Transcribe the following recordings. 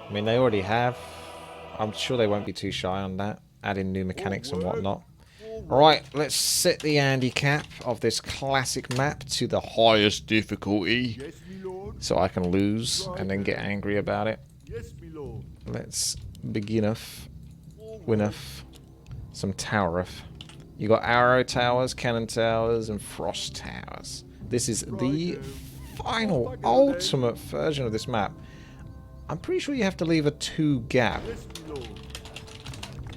I mean, they already have. I'm sure they won't be too shy on that, adding new mechanics and whatnot. Alright, let's set the handicap of this classic map to the highest difficulty, so I can lose and then get angry about it. Let's begin off, win off some tower off. You got arrow towers, cannon towers, and frost towers. This is the final, ultimate version of this map. I'm pretty sure you have to leave a 2 gap.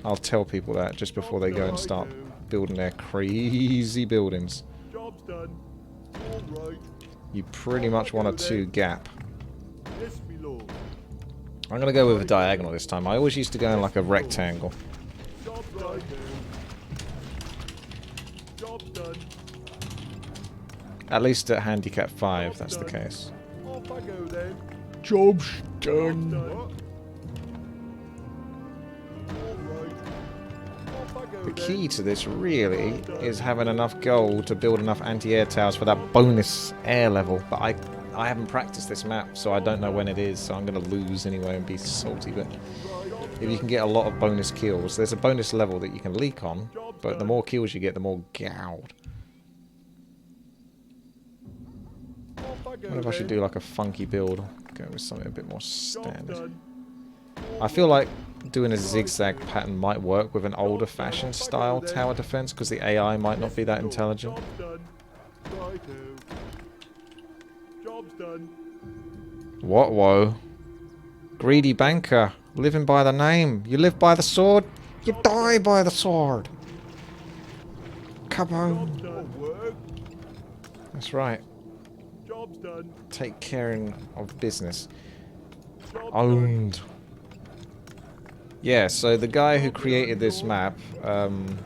I'll tell people that just before they go and start building their crazy buildings. You pretty much want a 2 gap. I'm going to go with a diagonal this time. I always used to go in like a rectangle. At least at handicap 5, that's the case. Job's done. The key to this really is having enough gold to build enough anti-air towers for that bonus air level. But I haven't practiced this map, so I don't know when it is, so I'm going to lose anyway and be salty. But if you can get a lot of bonus kills, there's a bonus level that you can leak on, but the more kills you get, the more gold. I wonder if I should do like a funky build. Go with something a bit more standard. I feel like doing a zigzag pattern might work with an older fashioned style tower defense because the AI might not be that intelligent. What, whoa? Greedy banker, living by the name. You live by the sword, you die by the sword. Come on. That's right. Take care of business. Owned. Yeah, so the guy who created this map,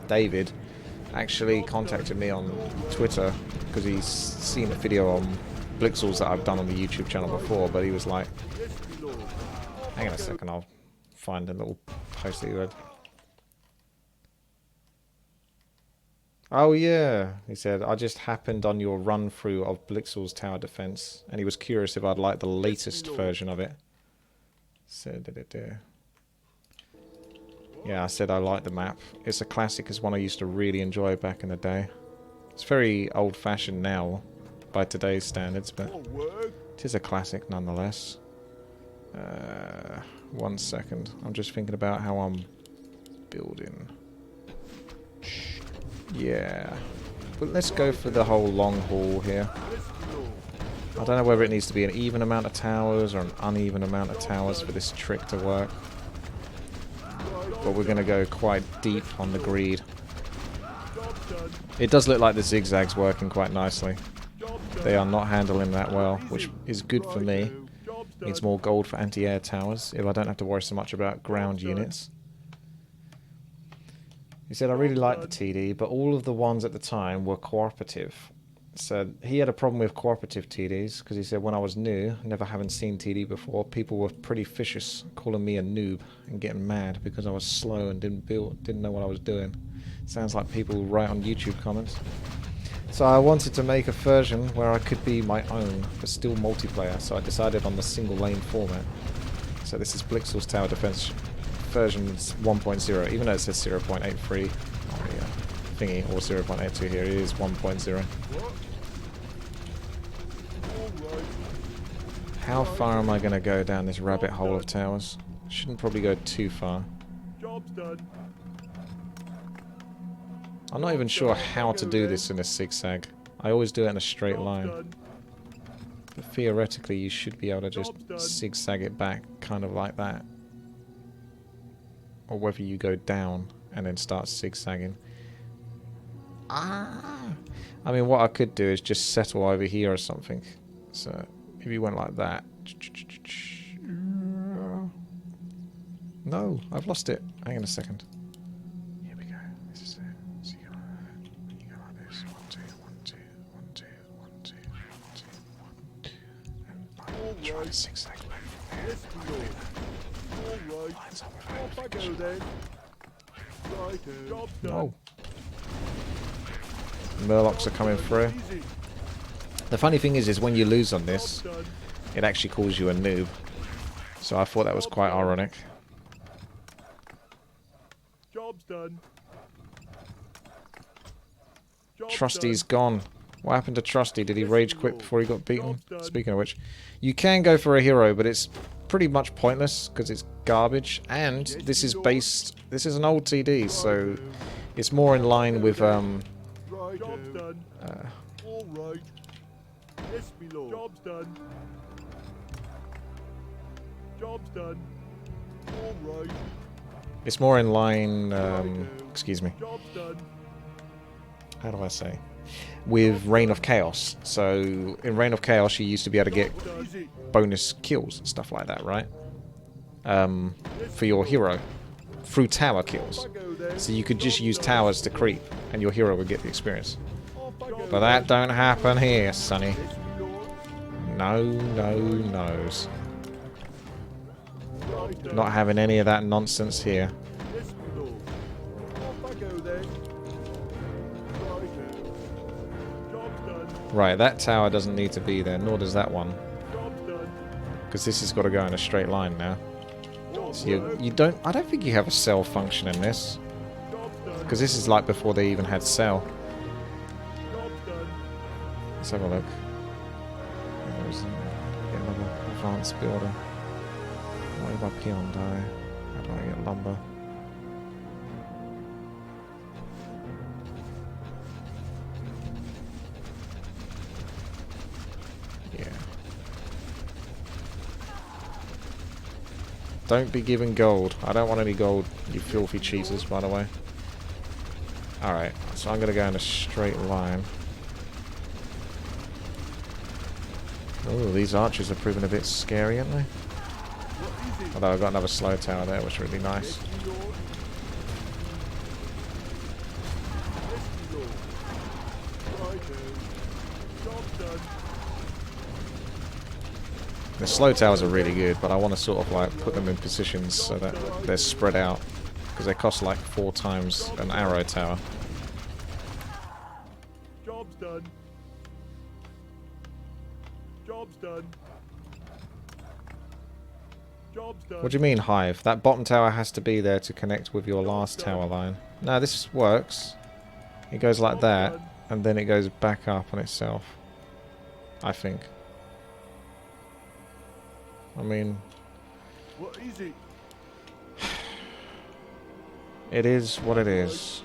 David, actually contacted me on Twitter because he's seen a video on Blixels that I've done on the YouTube channel before, but he was like, hang on a second, I'll find a little post that he read. Oh yeah, he said, I just happened on your run through of Blixels tower defense, and he was curious if I'd like the latest version of it. Yeah, I said I like the map. It's a classic, it's one I used to really enjoy back in the day. It's very old-fashioned now by today's standards, but it is a classic nonetheless. 1 second, I'm just thinking about how I'm building. Yeah, but let's go for the whole long haul here. I don't know whether it needs to be an even amount of towers or an uneven amount of towers for this trick to work. But we're going to go quite deep on the greed. It does look like the zigzag's working quite nicely. They are not handling that well, which is good for me. Needs more gold for anti-air towers, if I don't have to worry so much about ground units. He said, I really liked the TD, but all of the ones at the time were cooperative. So he had a problem with cooperative TDs, because he said when I was new, never having seen TD before, people were pretty vicious, calling me a noob and getting mad because I was slow and didn't know what I was doing. Sounds like people write on YouTube comments. So I wanted to make a version where I could be my own, but still multiplayer, so I decided on the single lane format. So this is Blixels Tower Defense version 1.0, even though it says 0.83 thingy, or 0.82 here, it is 1.0. How far am I going to go down this rabbit hole of towers? Shouldn't probably go too far. I'm not even sure how to do this in a zigzag. I always do it in a straight line. But theoretically you should be able to just zigzag it back, kind of like that. Or whether you go down and then start zigzagging. I mean, what I could do is just settle over here or something. So if you went like that. No, I've lost it. Hang on a second. Here we go. This is it. So you go like this. 1, 2, 1, 2, 1, 2, 1, 2, 1, 2, 1, 2. And try to zigzag back from there. Lines up. No. Murlocs are coming through. The funny thing is when you lose on this, it actually calls you a noob. So I thought that was quite ironic. Job's done. Trusty's gone. What happened to Trusty? Did he rage quit before he got beaten? Speaking of which, you can go for a hero, but it's pretty much pointless because it's garbage. And this is based... This is an old TD, so it's more in line with... Job's done. All right. Yes, me lord. Job's done. Job's done. All right. It's more in line... excuse me. Job's done. How do I say? With Reign of Chaos. So in Reign of Chaos you used to be able to get bonus kills and stuff like that, right? For your hero. Through tower kills. So you could just use towers to creep and your hero would get the experience. But that don't happen here, sonny. No, no, no's. Not having any of that nonsense here. Right, that tower doesn't need to be there, nor does that one. Because this has got to go in a straight line now. So you don't... I don't think you have a cell function in this. Because this is like before they even had cell. Let's have a look. There's get another advanced builder. What if I peon die? How do I get lumber? Yeah. Don't be giving gold. I don't want any gold, you filthy cheaters, by the way. Alright, so I'm going to go in a straight line. Oh, these archers are proving a bit scary, aren't they? Although I've got another slow tower there, which is really nice. The slow towers are really good, but I want to sort of like put them in positions so that they're spread out. Because they cost like 4 times an arrow tower. Job's done. Job's done. Job's done. What do you mean, Hive? That bottom tower has to be there to connect with your last tower line. No, this works. It goes like that, and then it goes back up on itself. I think. I mean... What is it? It is what it is.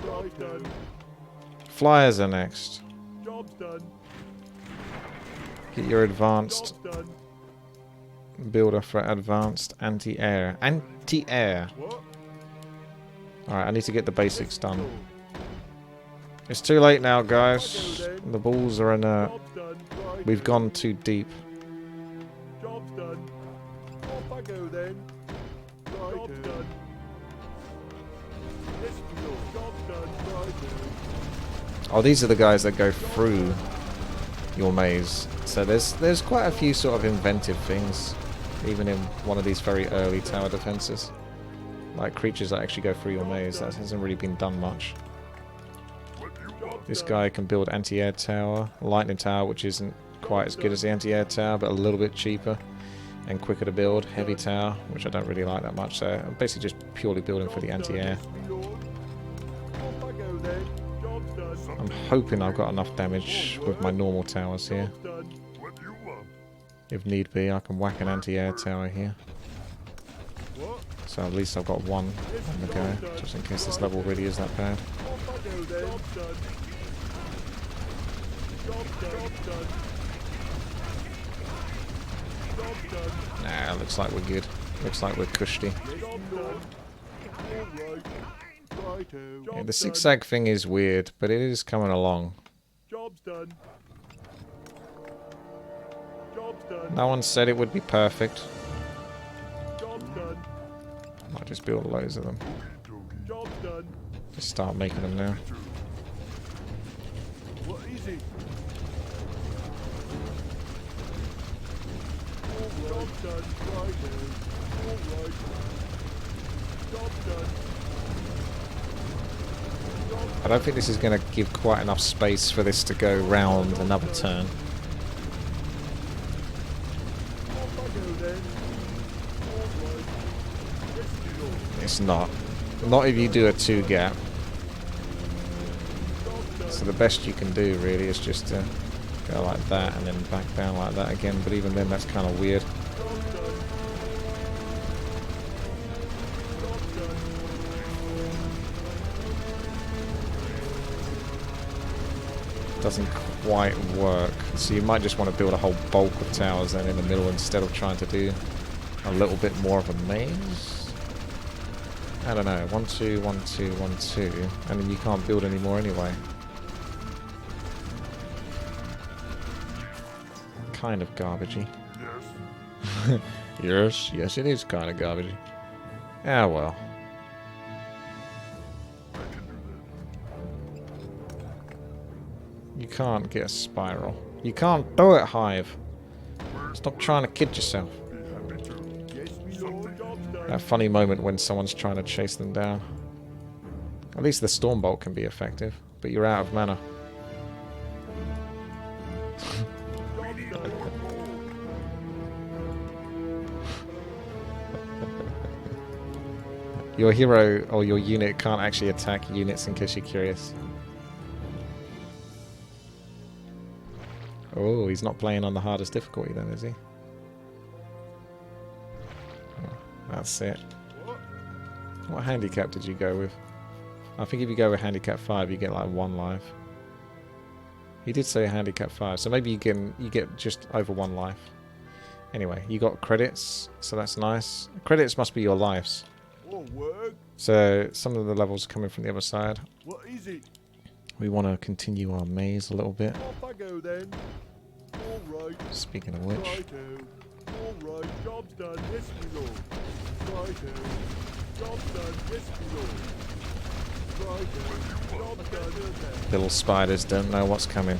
Job's done. Flyers are next. Job's done. Get your advanced Job's done. builder for advanced anti-air. Anti-air! What? Alright, I need to get the basics done. It's too late now, guys. The balls are inert. Job's done. Right. We've gone too deep. Job's done. Off I go then. Right. Job's done. Yes, me lord. Job's done. Right. Oh, these are the guys that go through your maze. So there's quite a few sort of inventive things, even in one of these very early tower defenses. Like creatures that actually go through your maze. That hasn't really been done much. This guy can build anti-air tower, lightning tower, which isn't quite as good as the anti-air tower, but a little bit cheaper and quicker to build. Heavy tower, which I don't really like that much. So I'm basically just purely building for the anti-air. I'm hoping I've got enough damage with my normal towers here. If need be, I can whack an anti-air tower here. So at least I've got one on the go, just in case this level really is that bad. Nah, looks like we're good. Looks like we're cushy. Yeah, the zigzag thing is weird, but it is coming along. Job's done. Job's done. No one said it would be perfect. Job's done. I'll just build loads of them. Job's done. Just start making them now. What is it? Job's done. Right. All right. Job's done. I don't think this is going to give quite enough space for this to go round another turn. It's not. Not if you do a 2 gap. So the best you can do really is just to go like that and then back down like that again, but even then that's kind of weird. Doesn't quite work. So you might just want to build a whole bulk of towers then in the middle instead of trying to do a little bit more of a maze. I don't know. 1, 2, 1, 2, 1, 2, and then you can't build any more anyway. Kind of garbagey. Yes. Yes, it is kind of garbagey. Ah, well. You can't get a spiral. You can't do it, Hive. Stop trying to kid yourself. That funny moment when someone's trying to chase them down. At least the Stormbolt can be effective, but you're out of mana. Your hero or your unit can't actually attack units, in case you're curious. Oh, he's not playing on the hardest difficulty then, is he? Oh, that's it. What handicap did you go with? I think if you go with handicap 5, you get like 1 life. He did say handicap 5, so maybe you get just over 1 life. Anyway, you got credits, so that's nice. Credits must be your lives. So some of the levels are coming from the other side. What is it? We want to continue our maze a little bit. Off I go then. All right. Speaking of which, Righto. All right. Job's done. Yes, my lord. Righto. Job's done. Yes, my lord. Righto. Job's done. little spiders don't know what's coming.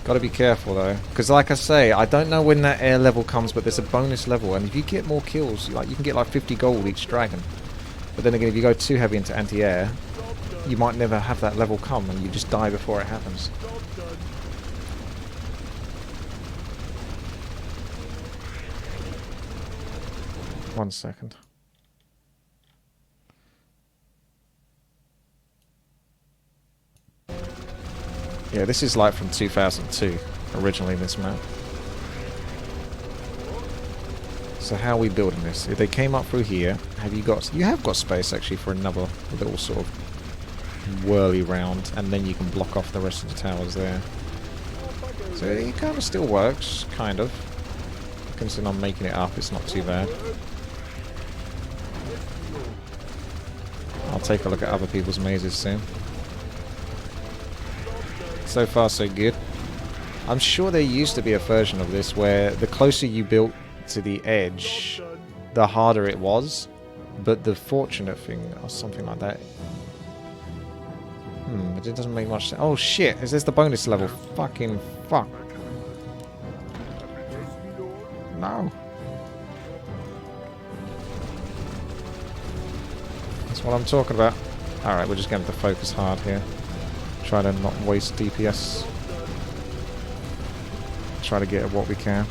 Got to be careful though, because like I say, I don't know when that air level comes, but there's a bonus level, and if you get more kills, like you can get like 50 gold each dragon. But then again, if you go too heavy into anti-air, you might never have that level come, and you just die before it happens. One second. Yeah, this is like from 2002, originally, this map. So how are we building this? If they came up through here, have you got... You have got space, actually, for another little sort of whirly round, and then you can block off the rest of the towers there. So it kind of still works, kind of. Considering I'm making it up, it's not too bad. I'll take a look at other people's mazes soon. So far, so good. I'm sure there used to be a version of this where the closer you built to the edge, the harder it was. But the fortunate thing, or something like that. It doesn't make much sense. Oh shit, is this the bonus level? Fucking fuck. No. That's what I'm talking about. Alright, we're just going to focus hard here. Try to not waste DPS. Try to get what we can.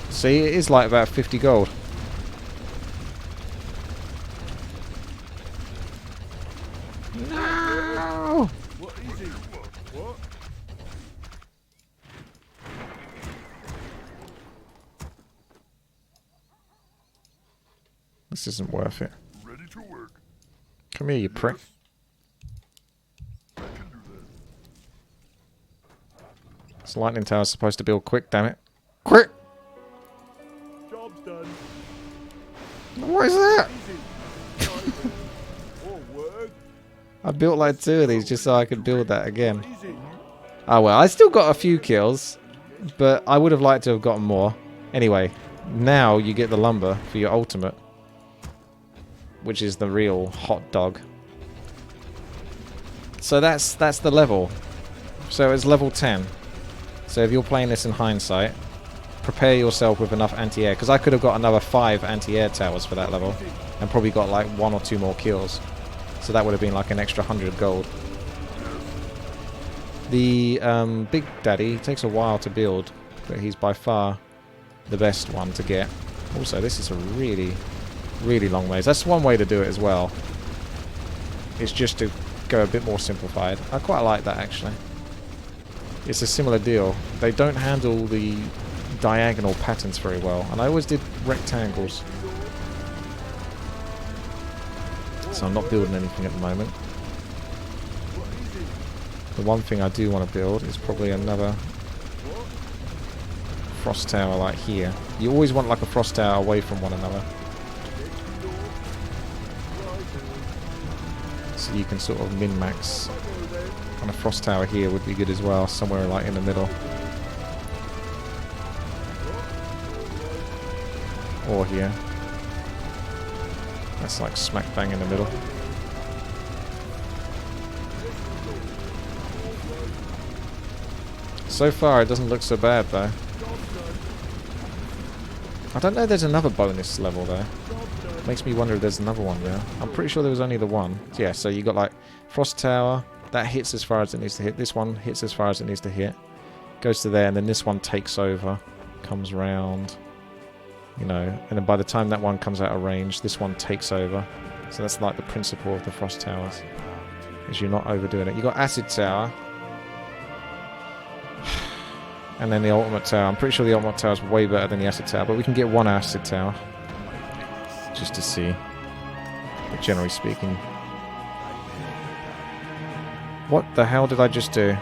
See, it is like about 50 gold. No! What is it? What? This isn't worth it. Ready to work. Come here, you prick. I can do that. This lightning tower's supposed to build quick, damn it. Quick! Job's done. What is that? Easy. All work. I built like 2 of these just so I could build that again. Easy. Oh well, I still got a few kills, but I would have liked to have gotten more. Anyway, now you get the lumber for your ultimate, which is the real hot dog. So that's the level. So it's level 10. So if you're playing this in hindsight, prepare yourself with enough anti-air, because I could have got another 5 anti-air towers for that level, and probably got like 1 or 2 more kills. So that would have been like an extra 100 gold. The Big Daddy takes a while to build, but he's by far the best one to get. Also, this is a really, really long maze. That's one way to do it as well. It's just to go a bit more simplified. I quite like that, actually. It's a similar deal. They don't handle the diagonal patterns very well, and I always did rectangles. So I'm not building anything at the moment. The one thing I do want to build is probably another frost tower like here. You always want like a frost tower away from one another, so you can sort of min-max. And a frost tower here would be good as well, somewhere like in the middle. Or here. That's like smack bang in the middle. So far it doesn't look so bad though. I don't know if there's another bonus level there. Makes me wonder if there's another one there. I'm pretty sure there was only the one. Yeah, so you got like frost tower, that hits as far as it needs to hit. This one hits as far as it needs to hit. Goes to there, and then this one takes over. Comes round. You know, and then by the time that one comes out of range, this one takes over. So that's like the principle of the frost towers. Is you're not overdoing it. You got acid tower. And then the ultimate tower. I'm pretty sure the ultimate tower is way better than the acid tower, but we can get one acid tower. Just to see. But generally speaking. What the hell did I just do?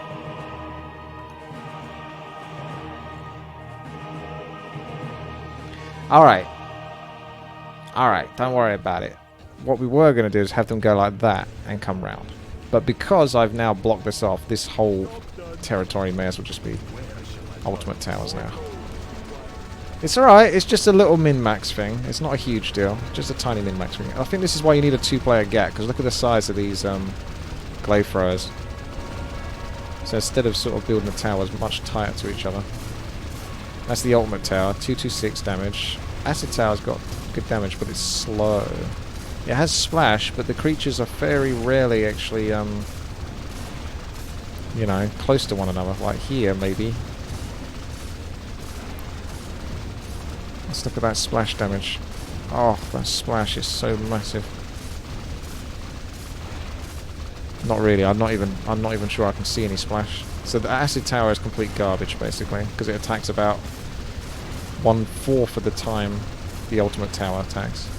Alright. Alright, don't worry about it. What we were going to do is have them go like that and come round. But because I've now blocked this off, this whole territory may as well just be ultimate towers now. It's alright, it's just a little min-max thing. It's not a huge deal. Just a tiny min-max thing. I think this is why you need a two-player gap, because look at the size of these glaive throwers. So instead of sort of building the towers much tighter to each other. That's the ultimate tower, 226 damage. Acid tower's got good damage, but it's slow. It has splash, but the creatures are very rarely actually, you know, close to one another. Like here, maybe. Let's look at that splash damage. Oh, that splash is so massive. Not really. I'm not even sure I can see any splash. So the acid tower is complete garbage, basically, because it attacks about 1/4 of the time the ultimate tower attacks.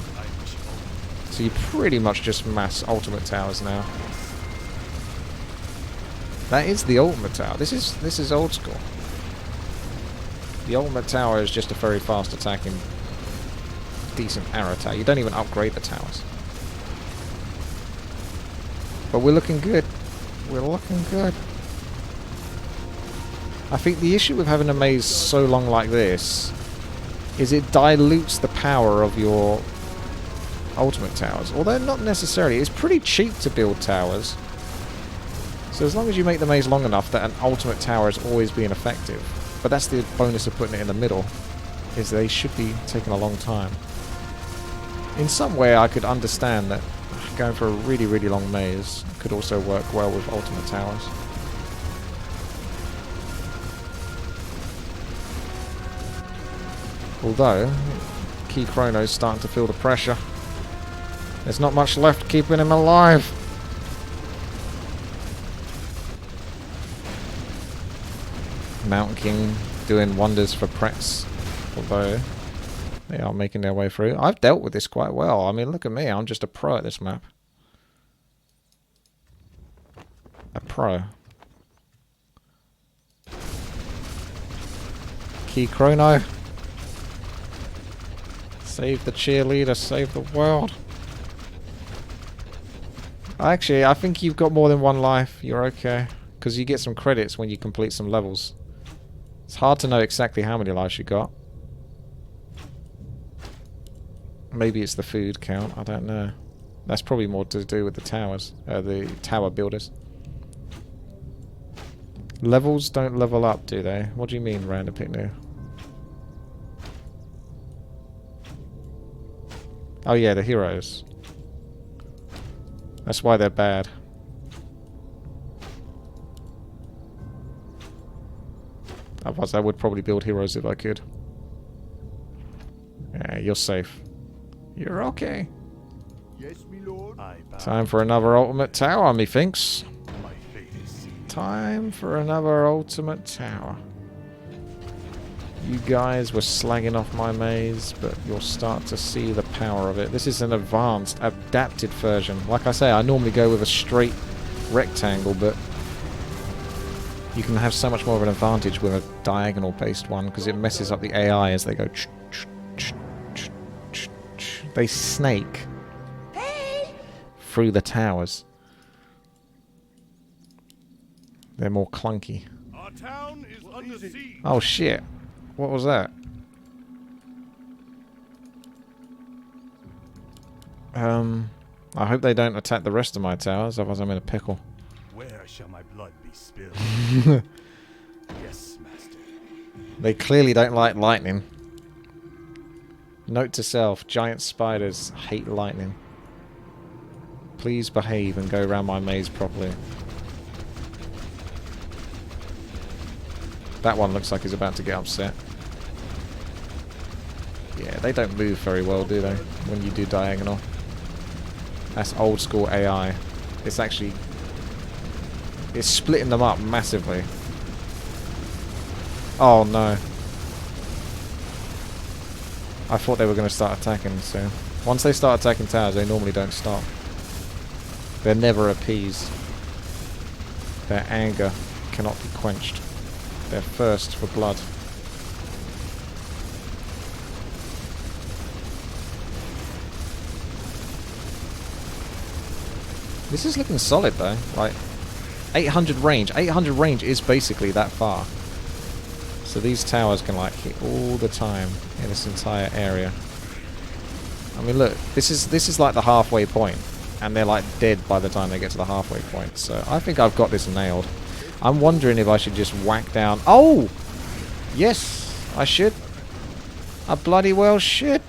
So you pretty much just mass ultimate towers now. That is the ultimate tower. This is old school. The ultimate tower is just a very fast attacking, decent arrow tower. You don't even upgrade the towers. But we're looking good. We're looking good. I think the issue with having a maze so long like this is it dilutes the power of your ultimate towers. Although not necessarily. It's pretty cheap to build towers. So as long as you make the maze long enough that an ultimate tower is always being effective. But that's the bonus of putting it in the middle, is they should be taking a long time. In some way I could understand that going for a really, really long maze could also work well with ultimate towers. Although, Key Chrono's starting to feel the pressure. There's not much left keeping him alive. Mountain King doing wonders for Pretz, although they are making their way through. I've dealt with this quite well. I mean, look at me. I'm just a pro at this map. A pro. Key Chrono. Save the cheerleader, save the world. Actually, I think you've got more than one life. You're okay. Because you get some credits when you complete some levels. It's hard to know exactly how many lives you got. Maybe it's the food count, I don't know. That's probably more to do with the towers, the tower builders. Levels don't level up, do they? What do you mean, Random Picnic? Oh yeah, the heroes. That's why they're bad. Otherwise, I would probably build heroes if I could. Yeah, you're safe. You're okay. Yes, me lord. Time for another ultimate tower, methinks. My fate is sealed. Time for another ultimate tower. You guys were slagging off my maze, but you'll start to see the power of it. This is an advanced, adapted version. Like I say, I normally go with a straight rectangle, but you can have so much more of an advantage with a diagonal-based one because it messes up the AI as they go. They snake through the towers. They're more clunky. Our town is under siege. Oh shit. What was that? I hope they don't attack the rest of my towers, otherwise I'm in a pickle. Where shall my blood be spilled? Yes, master. They clearly don't like lightning. Note to self, giant spiders hate lightning. Please behave and go around my maze properly. That one looks like he's about to get upset. Yeah, they don't move very well, do they? When you do diagonal. That's old school AI. It's actually... It's splitting them up massively. Oh no. I thought they were going to start attacking soon. Once they start attacking towers, they normally don't stop. They're never appeased. Their anger cannot be quenched. Their thirst for blood. This is looking solid though. Like 800 range. 800 range is basically that far. So these towers can like hit all the time in this entire area. I mean, look, this is like the halfway point, and they're like dead by the time they get to the halfway point. So I think I've got this nailed. I'm wondering if I should just whack down. Oh, yes, I should. I bloody well should.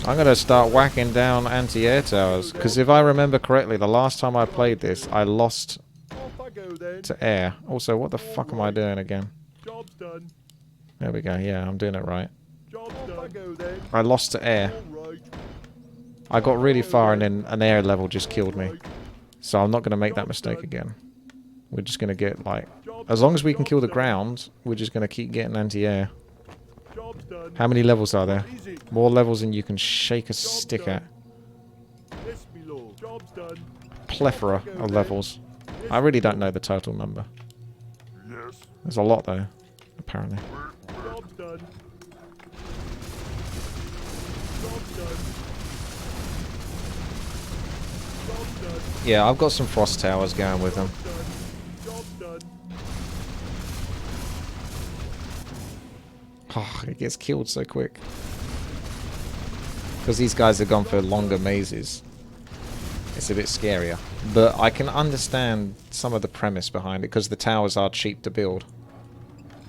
I'm going to start whacking down anti-air towers, because if I remember correctly, the last time I played this, I lost to air. Also, what the fuck am I doing again? Job's done. There we go, yeah, I'm doing it right. Job's done. I lost to air. Right. I got really far and then an air level just killed me. So I'm not going to make that mistake again. We're just going to get, like... As long as we can kill the ground, we're just going to keep getting anti-air. Job's done. How many levels are there? Easy. More levels than you can shake a stick at. Yes, me lord. Job's done. Plethora of levels. I really don't know the total number. Yes. There's a lot though, apparently. Job's done. Job's done. Job's done. Yeah, I've got some frost towers going with them. Job's done. Oh, it gets killed so quick. Because these guys have gone for longer mazes. It's a bit scarier. But I can understand some of the premise behind it, because the towers are cheap to build.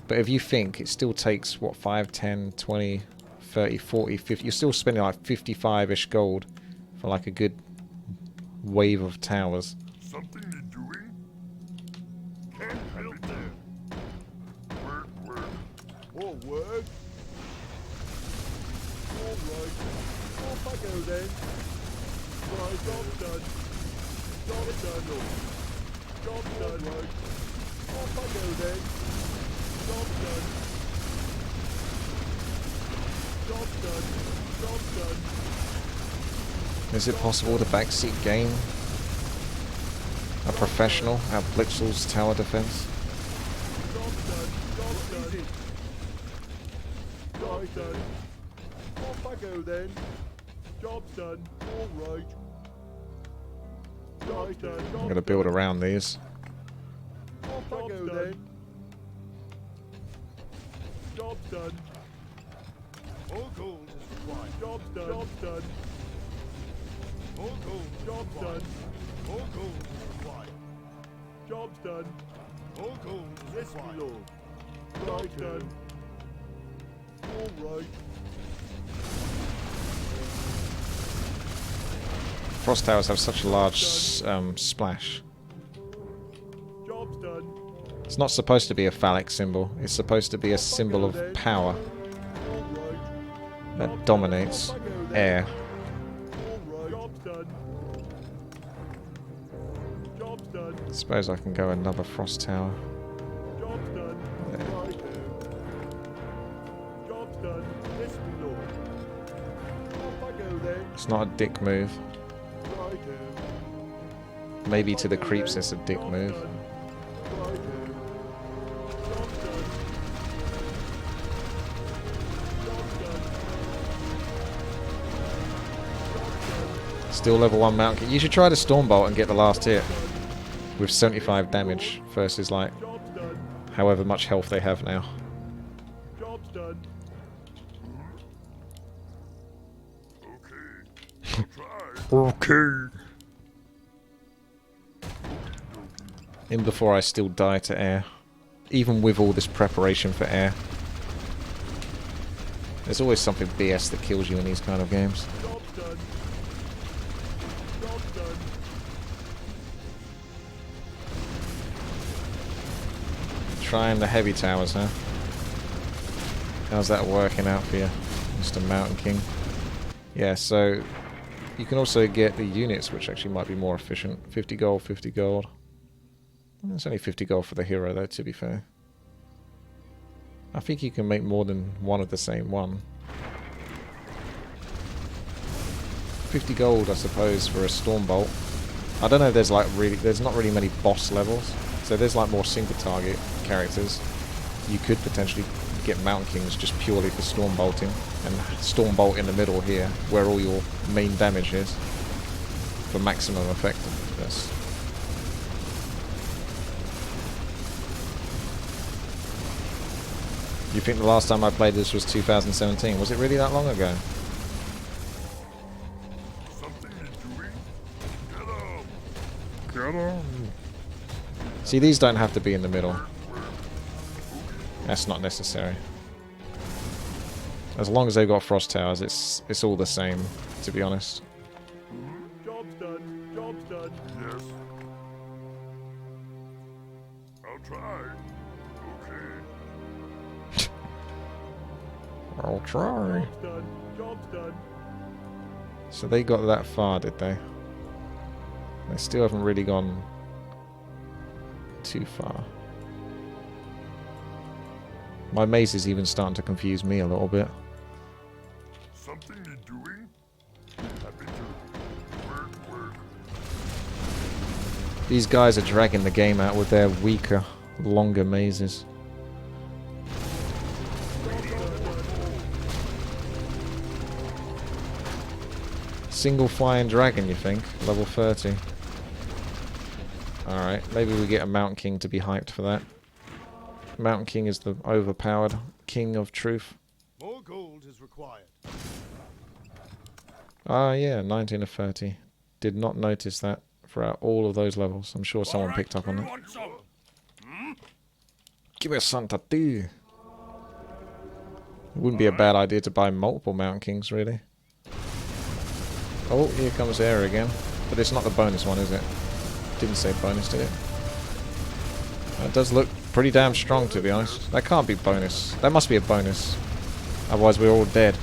But if you think, it still takes, what, 5, 10, 20, 30, 40, 50... You're still spending like 55-ish gold for like a good wave of towers. Something you doing? Can't help there. Word. More word. All right. Off I go then. Right, job's done. Job's done. Job's done. Right. Off I go then. Job's done. Job's done. Job's done. Is it possible to backseat game a professional at Blixels tower defense? Job's done. Job's done. Job's done. Off I go then. Job's done. All right. Job's done. I'm going to build around these. Off I go then. Job's done. All gold is required. Job's done. Job's done. All gold. Job's done. All gold is required. Job's done. All gold is required. Yes, my lord. Right done. All right. frost towers have such a large splash. Job's done. It's not supposed to be a phallic symbol. It's supposed to be a symbol of power All right. that dominates air. All right. Job's done. Job's done. I suppose I can go another frost tower. Job's done. There. Righto. Job's done. Yes, my lord. Off I go then. It's not a dick move. Righto. Maybe to the creeps it's a dick Job's move. done. Righto. Job's done. Job's done. Job's done. Still level 1 mountain king. You should try the Stormbolt and get the last hit with 75 damage versus like Job's done. however much health they have now. Job's done. Okay. In before I still die to air. Even with all this preparation for air. There's always something BS that kills you in these kind of games. Job's done. Job's done. Trying the heavy towers, huh? How's that working out for you, Mr. Mountain King? Yeah, so you can also get the units, which actually might be more efficient. 50 gold, 50 gold. It's only 50 gold for the hero, though, to be fair. I think you can make more than one of the same one. 50 gold, I suppose, for a Stormbolt. I don't know if there's like there's not really many boss levels. So there's like more single target characters. You could potentially get Mountain Kings just purely for Stormbolting. And Stormbolt in the middle here, where all your main damage is. For maximum effectiveness. You think the last time I played this was 2017? Was it really that long ago? Something you're doing? Get up! Get on. See, these don't have to be in the middle. That's not necessary. As long as they've got frost towers, it's all the same, to be honest. Job's done. Job's done. Yes. I'll try. Okay. I'll try. Job's done. Job's done. So they got that far, did they? They still haven't really gone too far. My maze is even starting to confuse me a little bit. Something you're doing? Happy to. Work. These guys are dragging the game out with their weaker, longer mazes. Single flying dragon, you think? Level 30. Alright, maybe we get a Mountain King to be hyped for that. Mountain King is the overpowered king of truth. More gold is required. Ah, yeah, 19 of 30. Did not notice that throughout all of those levels. I'm sure someone picked up on it. Give me something to do. It wouldn't be a bad idea to buy multiple Mountain Kings, really. Oh, here comes air again. But it's not the bonus one, is it? Didn't say bonus, did it? That does look pretty damn strong, to be honest. That can't be bonus. That must be a bonus. Otherwise we're all dead.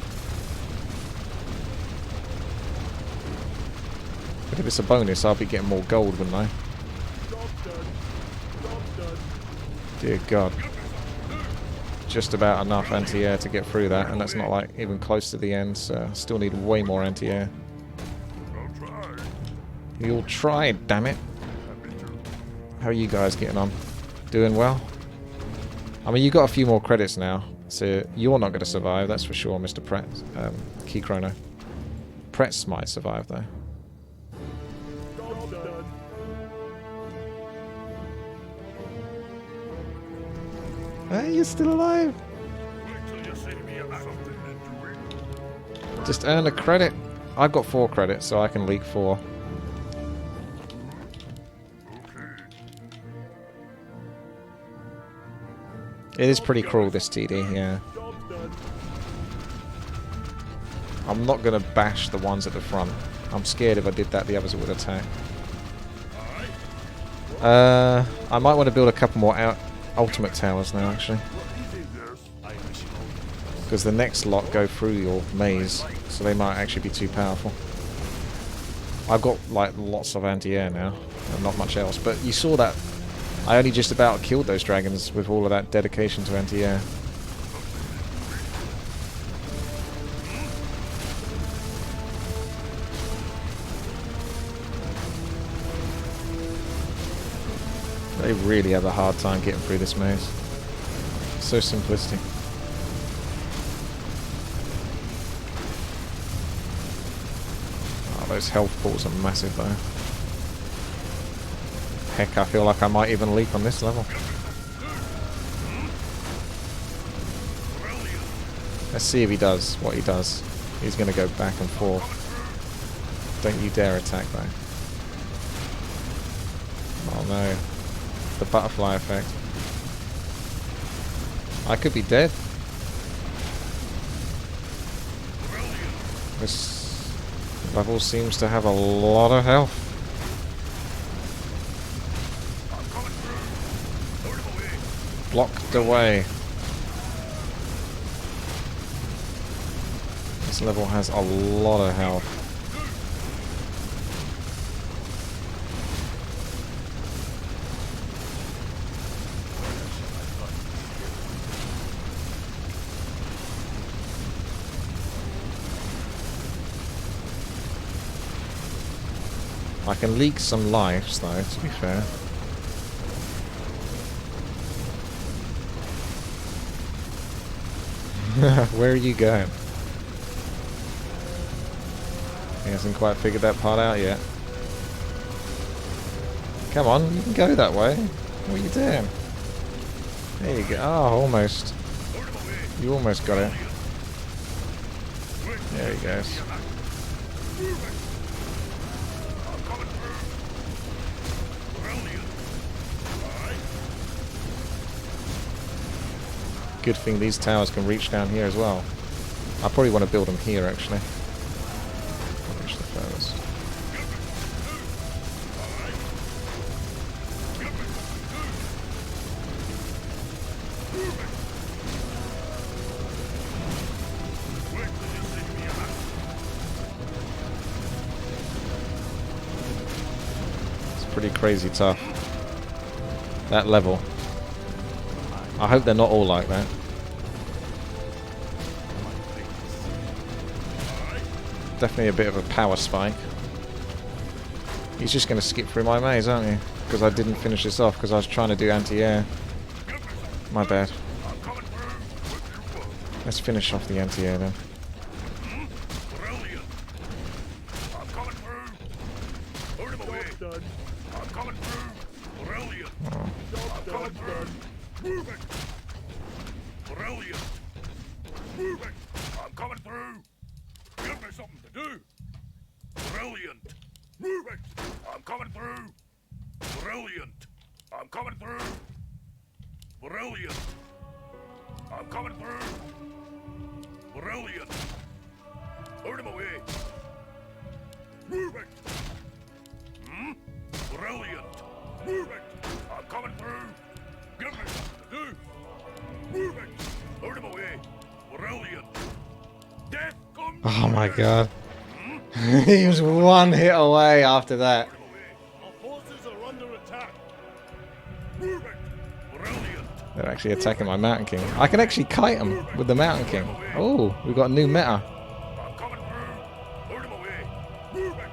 But if it's a bonus, I'll be getting more gold, wouldn't I? Dear God. Just about enough anti-air to get through that, and that's not like even close to the end, so I still need way more anti-air. You'll try, damn it. How are you guys getting on? Doing well? I mean, you got a few more credits now, so you're not going to survive, that's for sure, Mr. Pratt. Key Chrono. Pretz might survive, though. Hey, you're still alive! Just earn a credit. I've got 4 credits, so I can leak 4. It is pretty cruel, this TD, yeah. I'm not going to bash the ones at the front. I'm scared if I did that, the others would attack. I might want to build a couple more ultimate towers now, actually. Because the next lot go through your maze, so they might actually be too powerful. I've got, like, lots of anti-air now, and not much else. But you saw that I only just about killed those dragons with all of that dedication to anti-air. They really have a hard time getting through this maze. So simplistic. Oh, those health pools are massive though. Heck, I feel like I might even leak on this level. Let's see if he does what he does. He's going to go back and forth. Don't you dare attack though. Oh no. The butterfly effect. I could be dead. This level seems to have a lot of health. Blocked away. This level has a lot of health. I can leak some lives though, to be fair. Where are you going? He hasn't quite figured that part out yet. Come on, you can go that way. What are you doing? There you go. Oh, almost. You almost got it. There he goes. Good thing these towers can reach down here as well. I probably want to build them here actually. I'll reach the furthest. It's pretty crazy tough. That level. I hope they're not all like that. Definitely a bit of a power spike. He's just going to skip through my maze, aren't you? Because I didn't finish this off because I was trying to do anti-air. My bad. Let's finish off the anti-air then. Oh. Move it! Brilliant! Move it! I'm coming through! Give me something to do! Brilliant! Move it! I'm coming through! Brilliant! I'm coming through! Brilliant! I'm coming through! Brilliant! Out of my way! Move it! Brilliant! Move it! I'm coming through! Give me something to do! Move it! Out of my way! Brilliant! Death comes! Oh my god. He was one hit away after that. Our forces are under attack! Move it! Brilliant! They're actually attacking my Mountain King. I can actually kite them with the Mountain King. Oh, we've got a new meta. I'm coming through! Out of my way! Move it!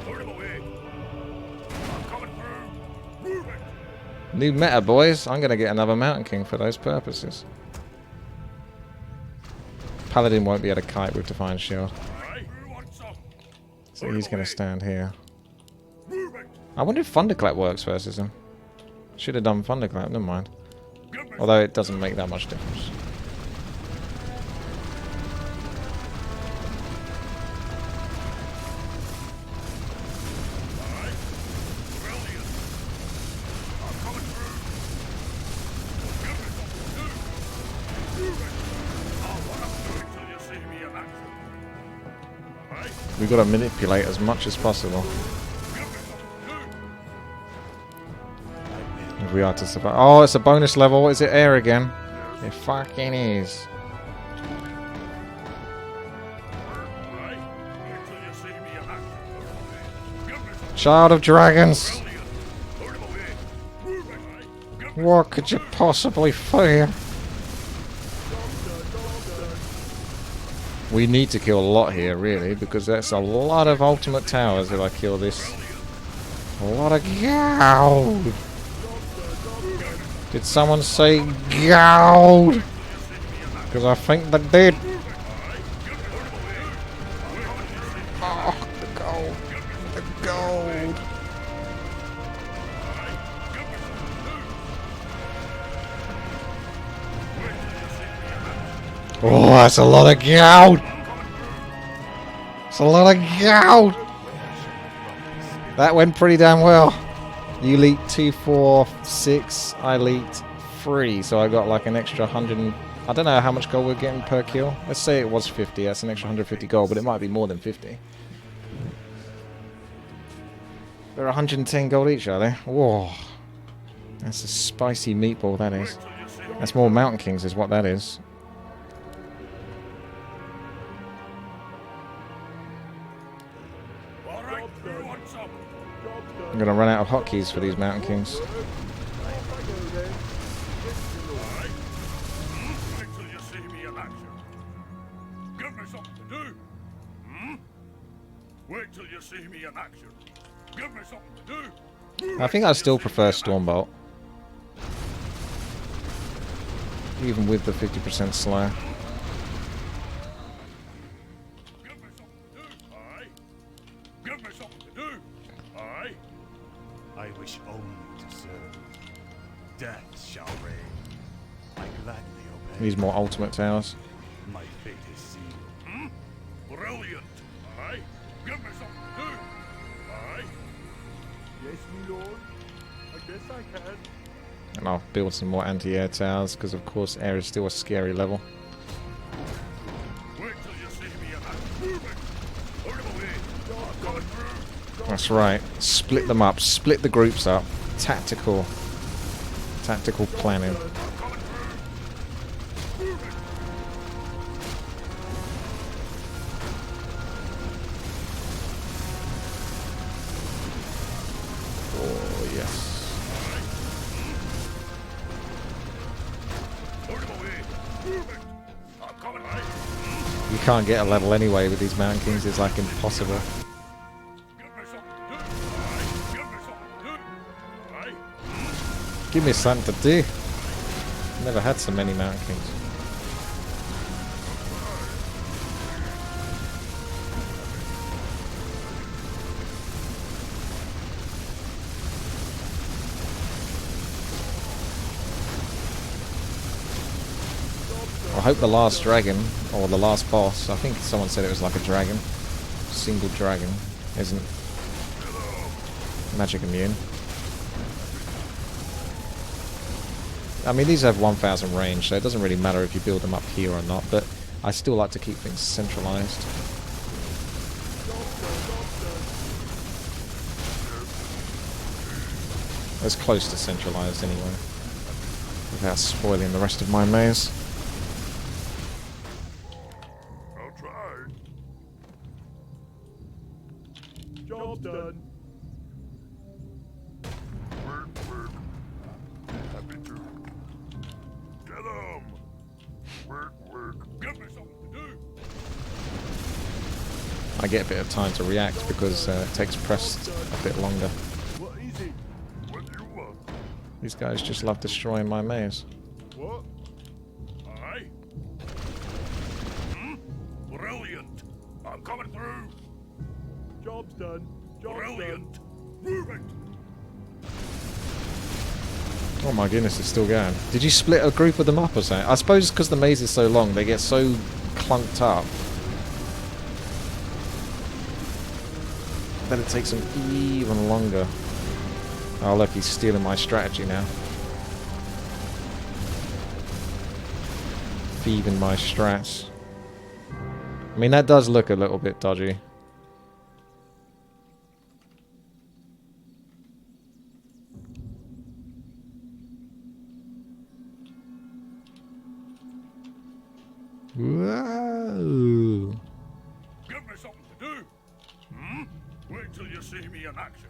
Out of my way! I'm coming through! Move it! New meta, boys. I'm going to get another Mountain King for those purposes. Paladin won't be able to kite with Divine Shield. So he's going to stand here. I wonder if Thunderclap works versus him. Should have done Thunderclap, never mind. Although it doesn't make that much difference. Right? We've got to manipulate as much as possible. If we are to survive. Oh, it's a bonus level. Is it air again? It fucking is. Child of Dragons! What could you possibly fear? We need to kill a lot here, really, because that's a lot of ultimate towers if I kill this. A lot of gold! Did someone say gold? Because I think they did. Oh, the gold. The gold. Oh, that's a lot of gold. That's a lot of gold. That went pretty damn well. You leaked 2, 4, 6. I leaked 3, so I got like an extra 100. I don't know how much gold we're getting per kill. Let's say it was 50. That's an extra 150 gold, but it might be more than 50. They're 110 gold each, are they? Whoa, that's a spicy meatball. That is. That's more Mountain Kings, is what that is. I'm gonna run out of hotkeys for these Mountain Kings. I think I still prefer Stormbolt, even with the 50% slayer. I wish only to serve. Death shall reign. I gladly obey. These more ultimate towers. My fate is sealed. Brilliant. Aye. Give me something to do. Aye. Yes, my lord. I guess I can. And I'll build some more anti-air towers, because of course air is still a scary level. Wait till you see me moving. Put him away. I'm coming through. That's right. Split them up. Split the groups up. Tactical planning. Oh, yes. You can't get a level anyway with these Mountain Kings. It's like impossible. Give me something to do. Never had so many Mountain Kings. I hope the last dragon, or the last boss, I think someone said it was like a dragon, single dragon, isn't magic immune. I mean, these have 1000 range, so it doesn't really matter if you build them up here or not, but I still like to keep things centralized. As close to centralized anyway, without spoiling the rest of my maze. I'll try. Job done. Work. Happy to. Get 'em. Work. Give me something to do. I get a bit of time to react because it takes press a bit longer. What easy? What do you want? These guys just love destroying my maze. What? Aye. Brilliant. I'm coming through. Job's done. Brilliant. Move it. Oh my goodness, it's still going. Did you split a group of them up or something? I suppose because the maze is so long, they get so clunked up that it takes them even longer. Oh look, he's stealing my strategy now. Thieving my strats. I mean, that does look a little bit dodgy. Whoa. Give me something to do. Wait till you see me in action.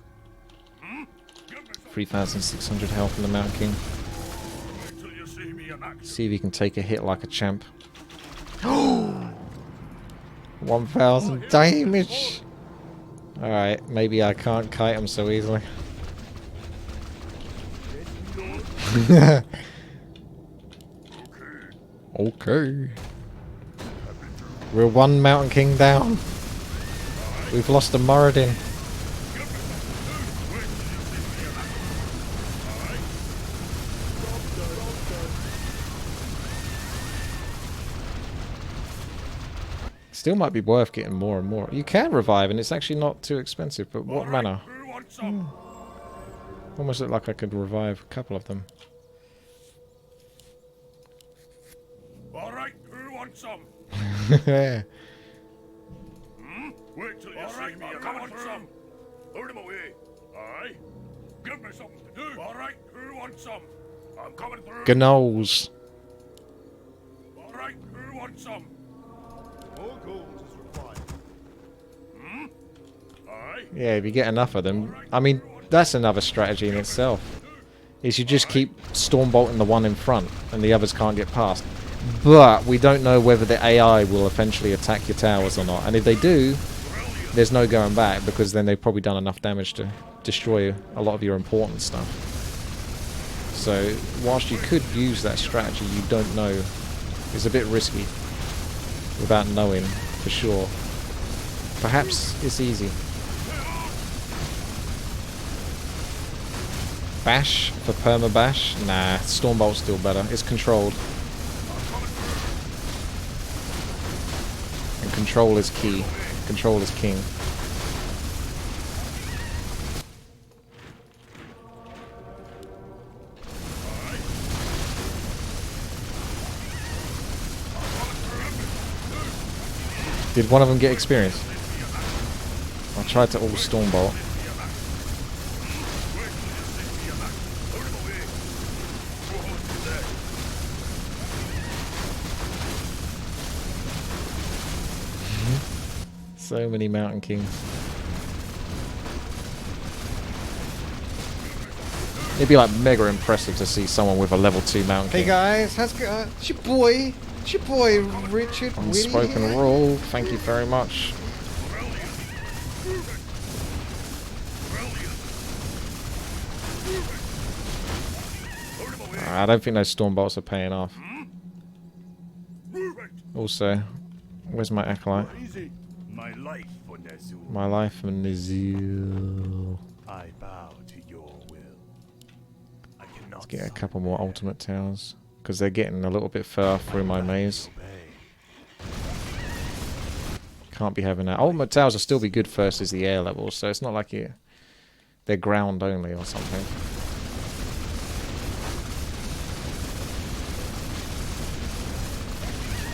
Give me something. 3,600 health in the Mountain King. Wait till you see me in action. See if he can take a hit like a champ. 1,000 damage. Alright, maybe I can't kite him so easily. Okay. We're one Mountain King down. We've lost a Moradin. Still might be worth getting more and more. You can revive and it's actually not too expensive, but what mana? Who wants some? Almost look like I could revive a couple of them. Alright, who wants some? Yeah. Wait till you see me. Come on, some. Put him away. Aye. Give me something to do. Alright, who wants some? I'm coming through. Gnolls. Alright, who wants some? More gold is required. Aye. Yeah, if you get enough of them. I mean, that's another strategy in itself. Is you just keep stormbolting the one in front and the others can't get past. But we don't know whether the AI will eventually attack your towers or not. And if they do, there's no going back because then they've probably done enough damage to destroy a lot of your important stuff. So whilst you could use that strategy, you don't know. It's a bit risky without knowing for sure. Perhaps it's easy. Bash for perma-bash? Nah, Stormbolt's still better. It's controlled. And control is key. Control is king. Did one of them get experience? I tried to all Stormbolt. So many Mountain Kings. It'd be like mega impressive to see someone with a level 2 Mountain King. Hey guys, how's it going? It's your boy Richard Unspoken Whitty. rule, thank you very much. I don't think those Stormbolts are paying off. Also, where's my Acolyte? Easy. My life for Nezul. My life for Nizil. I bow to your will. I cannot Let's get a couple more ultimate towers. Because they're getting a little bit far through my maze. Can't be having that. Ultimate towers will still be good versus the air levels, so it's not like they're ground only or something.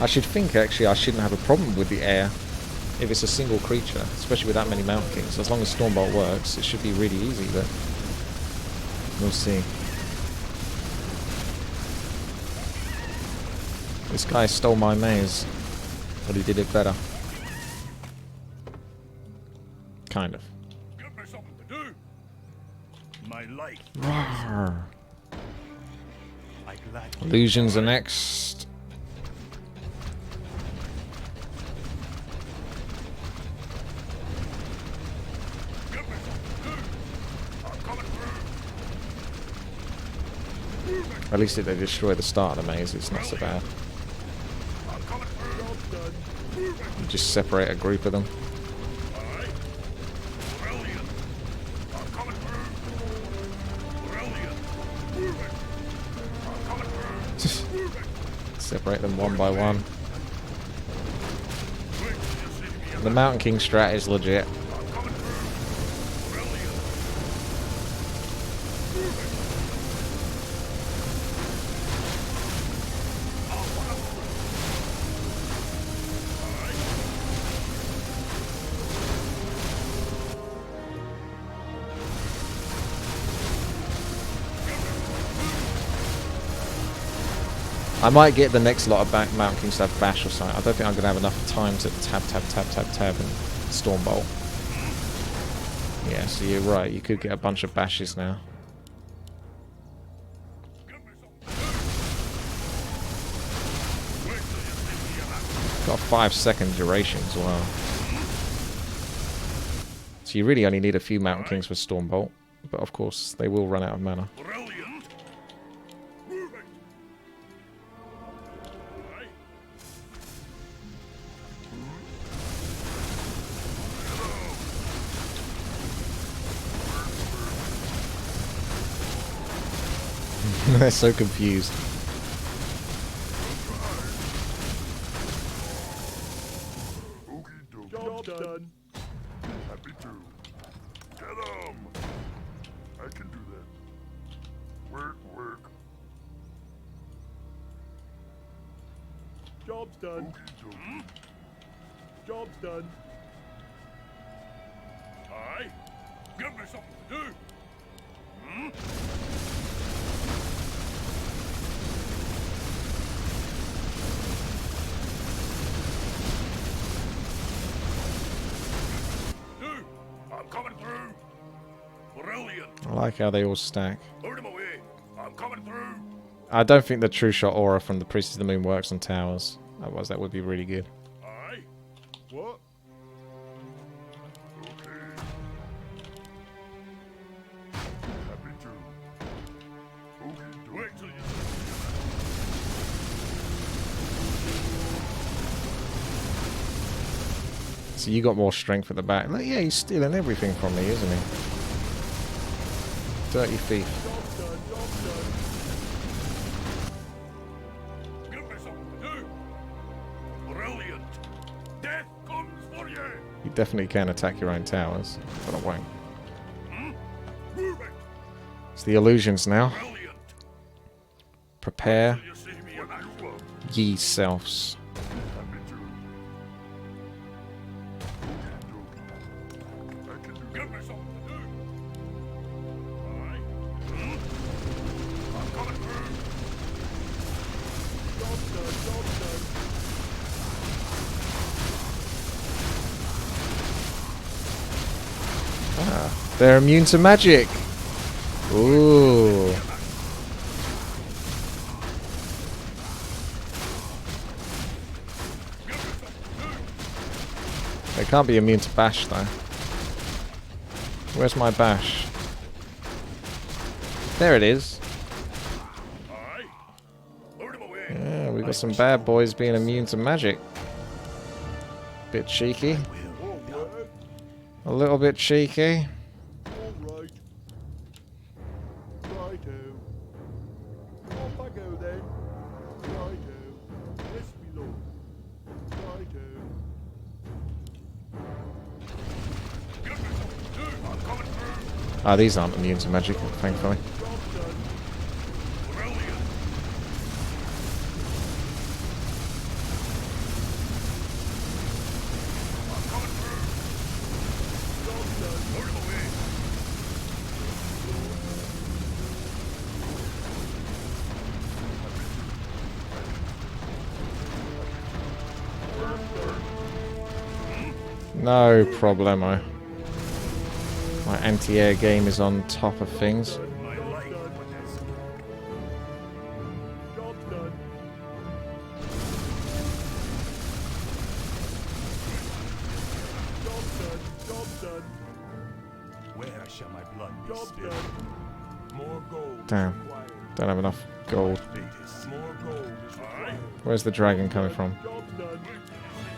I should think actually I shouldn't have a problem with the air if it's a single creature, especially with that many Mountain Kings. As long as Stormbolt works, it should be really easy, but we'll see. This guy stole my maze, but he did it better. Kind of. Give me something to do. My life. Rawr. I gladly. Illusions are next. Give me something to do. I'm coming through. At least if they destroy the start of the maze, it's not so bad. I'm coming through. You just separate a group of them. Alright. Brilliant. I'm coming through. Brilliant. I'm coming through. Separate them one by one. Wait till you see me. The Mountain King strat is legit. I'm coming through. Brilliant. I might get the next lot of Mountain Kings to have bash or something. I don't think I'm going to have enough time to tab and Stormbolt. Yeah, so you're right. You could get a bunch of bashes now. Got a 5-second duration as well. So you really only need a few Mountain Kings for Stormbolt. But of course, they will run out of mana. They're so confused. Job done. Happy to. Get 'em. I can do that. Work. Job's done. Job's done. Aye. Give me something to do. I'm coming through. Brilliant. I like how they all stack. Put him away. I'm coming through. I don't think the True Shot aura from the Priest of the Moon works on towers. Otherwise, that would be really good. Aye. What? Okay. Happy to. Okay, wait till you So you got more strength at the back. Like, yeah, he's stealing everything from me, isn't he? Dirty thief. give me something to do. Brilliant. Death comes for you. You definitely can attack your own towers, but I won't. Move it. It's the illusions now. Brilliant. Prepare You see me in action. ye selves. Happy to. I can do. Give me something to do. Aye. I'm coming through. Job done. Ah, they're immune to magic. Ooh. They can't be immune to bash though. Where's my bash? There it is. Aye. Put him away. Yeah, we've got some bad boys being immune to magic. Bit cheeky. All right. A little bit cheeky. All right. Righto. Off I go then. Righto. Yes, me lord. Righto. Give me something to do. I'm coming through. Ah, these aren't immune to magic, thankfully. Job done. Brilliant. I'm coming through. Job done. Put him away. No problemo. My anti-air game is on top of things. My life with this. Job done. Job done. Job done. Where shall my blood be Job spilled? done. More gold. Damn. Required. Don't have enough gold. More gold is required. Where's the dragon coming from? Job done.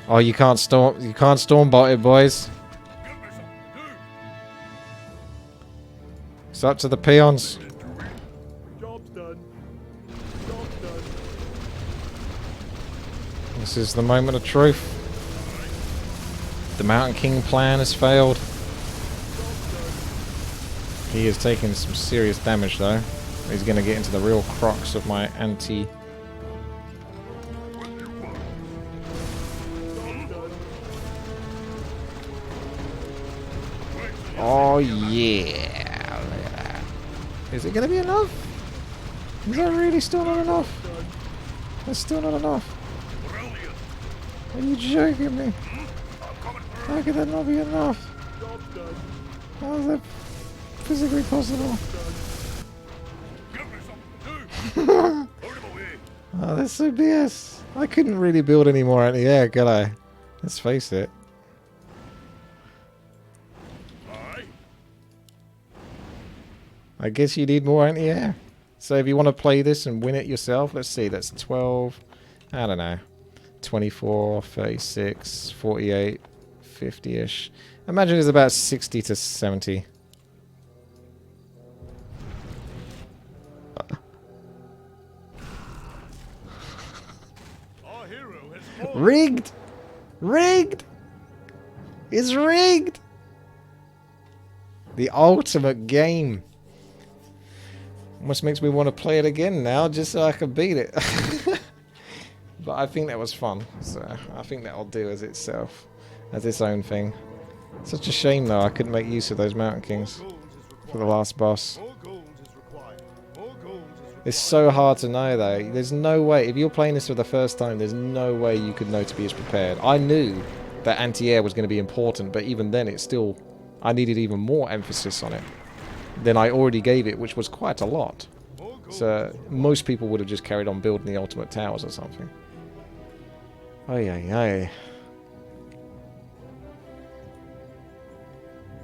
Oh, you can't stormbolt it, boys. Give me something to do. It's up to the peons. Job's done. Job's done. This is the moment of truth. The Mountain King plan has failed. He is taking some serious damage though. He's going to get into the real crux of my anti... Oh yeah. Look at that. Is it going to be enough? Is that really still not enough? That's still not enough. Brilliant. Are you joking me? I'm coming through. How could that not be enough? Job done. How is that physically possible? Give me something to do. Out of my way. Oh, that's so BS. I couldn't really build any more anti-air, could I? Let's face it. Aye. I guess you need more anti-air. So if you want to play this and win it yourself, let's see, that's 12, I don't know, 24, 36, 48, 50-ish. Imagine it's about 60 to 70. Our hero has fallen. Rigged! Rigged! It's rigged! The ultimate game. Almost makes me want to play it again now, just so I can beat it. But I think that was fun, so I think that'll do as itself, as its own thing. Such a shame though, I couldn't make use of those Mountain Kings Goals is for the required. last boss. More goals is required. More goals is required. It's so hard to know though. There's no way, if you're playing this for the first time, there's no way you could know to be as prepared. I knew that anti-air was going to be important, but even then it's still, I needed even more emphasis on it than I already gave it, which was quite a lot. More goals So most people would have just carried on building the ultimate towers or something. Ay ay ay.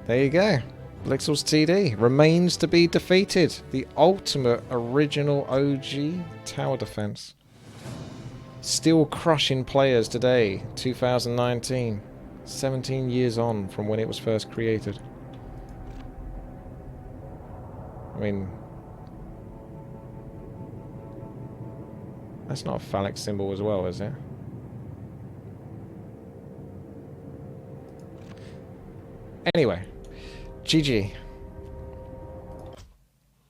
There you go. Blixels TD remains to be defeated. The ultimate original OG tower defense. Still crushing players today, 2019. 17 years on from when it was first created. I mean, that's not a phallic symbol as well, is it? Anyway, GG.